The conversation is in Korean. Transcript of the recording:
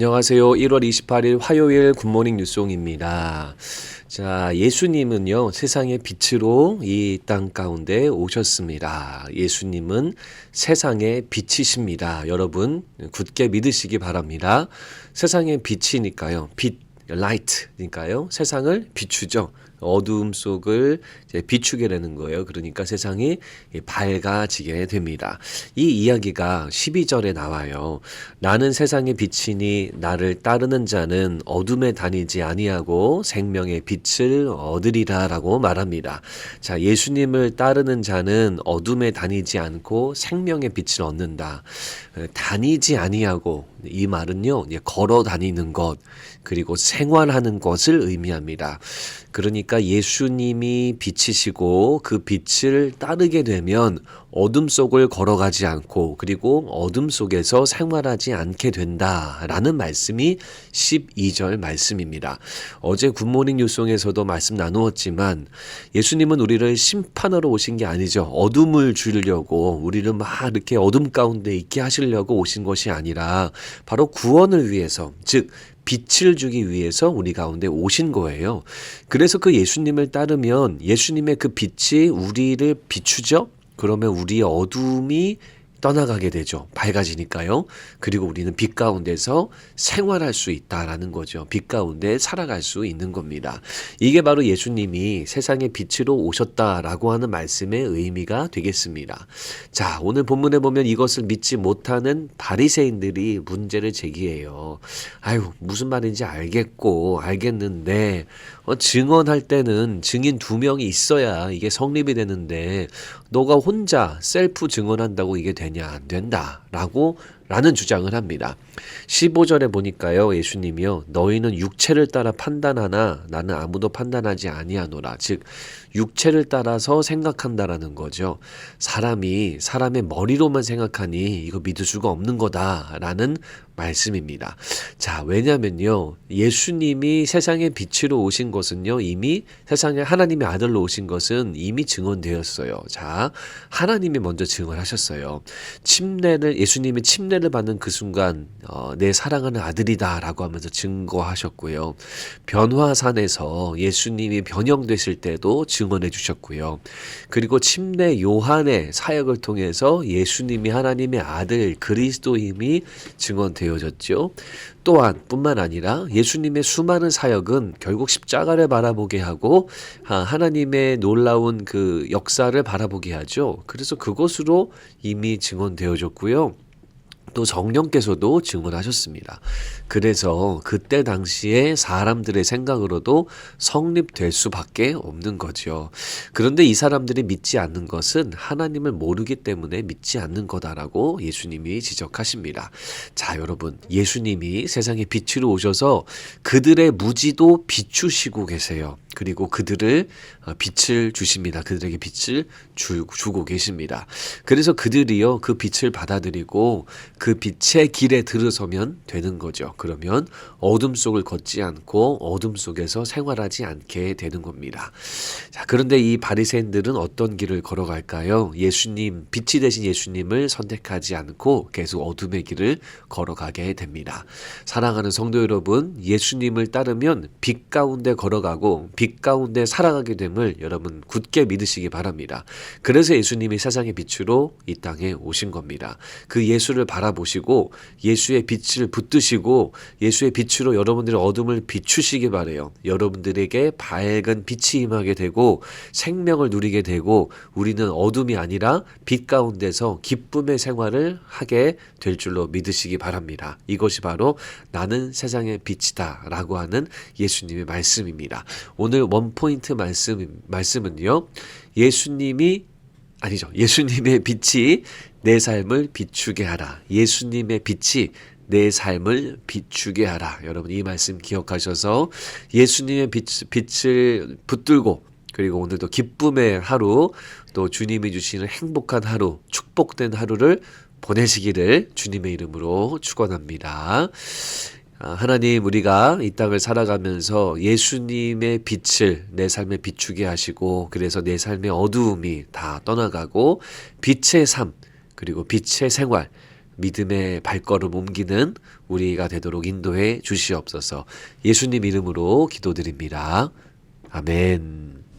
안녕하세요. 1월 28일 화요일 굿모닝 뉴스입니다. 자, 예수님은요, 세상의 빛으로 이 땅 가운데 오셨습니다. 예수님은 세상의 빛이십니다. 여러분, 굳게 믿으시기 바랍니다. 세상의 빛이니까요. 빛, light니까요. 세상을 비추죠. 어두움 속을 이제 비추게 되는 거예요. 그러니까 세상이 밝아지게 됩니다. 이 이야기가 12절에 나와요. 나는 세상의 빛이니 나를 따르는 자는 어둠에 다니지 아니하고 생명의 빛을 얻으리라 라고 말합니다. 자, 예수님을 따르는 자는 어둠에 다니지 않고 생명의 빛을 얻는다. 다니지 아니하고 이 말은요, 걸어 다니는 것 그리고 생활하는 것을 의미합니다. 그러니까 예수님이 빛이시고 그 빛을 따르게 되면 어둠 속을 걸어가지 않고 그리고 어둠 속에서 생활하지 않게 된다라는 말씀이 12절 말씀입니다. 어제 굿모닝 뉴송에서도 말씀 나누었지만 예수님은 우리를 심판하러 오신 게 아니죠. 어둠을 주려고 우리를 막 이렇게 어둠 가운데 있게 하시려고 오신 것이 아니라 바로 구원을 위해서, 즉 빛을 주기 위해서 우리 가운데 오신 거예요. 그래서 그 예수님을 따르면 예수님의 그 빛이 우리를 비추죠. 그러면 우리의 어둠이 떠나가게 되죠. 밝아지니까요. 그리고 우리는 빛 가운데서 생활할 수 있다라는 거죠. 빛 가운데 살아갈 수 있는 겁니다. 이게 바로 예수님이 세상의 빛으로 오셨다라고 하는 말씀의 의미가 되겠습니다. 자, 오늘 본문에 보면 이것을 믿지 못하는 바리새인들이 문제를 제기해요. 아유, 무슨 말인지 알겠는데 증언할 때는 증인 2명이 있어야 이게 성립이 되는데 너가 혼자 셀프 증언한다고 이게 되냐? 안 된다 라는 주장을 합니다. 15절에 보니까요, 예수님이요, 너희는 육체를 따라 판단하나 나는 아무도 판단하지 아니하노라. 즉 육체를 따라서 생각한다라는 거죠. 사람이 사람의 머리로만 생각하니 이거 믿을 수가 없는 거다라는 말씀입니다. 자, 왜냐면요, 예수님이 세상의 빛으로 오신 것은요, 이미 세상에 하나님의 아들로 오신 것은 이미 증언되었어요. 자, 하나님이 먼저 증언하셨어요. 예수님이 침례를 받는 그 순간 내 사랑하는 아들이다 라고 하면서 증거하셨고요. 변화산에서 예수님이 변형되실 때도 증언해 주셨고요. 그리고 침례 요한의 사역을 통해서 예수님이 하나님의 아들 그리스도임이 증언되어졌죠. 또한 뿐만 아니라 예수님의 수많은 사역은 결국 십자가를 바라보게 하고 하나님의 놀라운 그 역사를 바라보게 하죠. 그래서 그것으로 이미 증언되어졌고요. 또 성령께서도 증언하셨습니다. 그래서 그때 당시에 사람들의 생각으로도 성립될 수밖에 없는 거죠. 그런데 이 사람들이 믿지 않는 것은 하나님을 모르기 때문에 믿지 않는 거다라고 예수님이 지적하십니다. 자, 여러분, 예수님이 세상에 빛으로 오셔서 그들의 무지도 비추시고 계세요. 그리고 그들을 빛을 주십니다. 그들에게 빛을 주고 계십니다. 그래서 그들이요, 그 빛을 받아들이고 그 빛의 길에 들어서면 되는 거죠. 그러면 어둠 속을 걷지 않고 어둠 속에서 생활하지 않게 되는 겁니다. 자, 그런데 이 바리새인들은 어떤 길을 걸어갈까요? 빛이 되신 예수님을 선택하지 않고 계속 어둠의 길을 걸어가게 됩니다. 사랑하는 성도 여러분, 예수님을 따르면 빛 가운데 걸어가고 빛 가운데 살아가게 됨을 여러분 굳게 믿으시기 바랍니다. 그래서 예수님이 세상의 빛으로 이 땅에 오신 겁니다. 그 예수를 바라보시고 예수의 빛을 붙드시고 예수의 빛으로 여러분들의 어둠을 비추시기 바라요. 여러분들에게 밝은 빛이 임하게 되고 생명을 누리게 되고 우리는 어둠이 아니라 빛 가운데서 기쁨의 생활을 하게 될 줄로 믿으시기 바랍니다. 이것이 바로 나는 세상의 빛이다 라고 하는 예수님의 말씀입니다. 오늘 원포인트 말씀은요, 예수님의 빛이 내 삶을 비추게 하라. 예수님의 빛이 내 삶을 비추게 하라. 여러분, 이 말씀 기억하셔서 예수님의 빛을 붙들고 그리고 오늘도 기쁨의 하루, 또 주님이 주시는 행복한 하루, 축복된 하루를 보내시기를 주님의 이름으로 축원합니다. 하나님, 우리가 이 땅을 살아가면서 예수님의 빛을 내 삶에 비추게 하시고 그래서 내 삶의 어두움이 다 떠나가고 빛의 삶 그리고 빛의 생활, 믿음의 발걸음 옮기는 우리가 되도록 인도해 주시옵소서. 예수님 이름으로 기도드립니다. 아멘.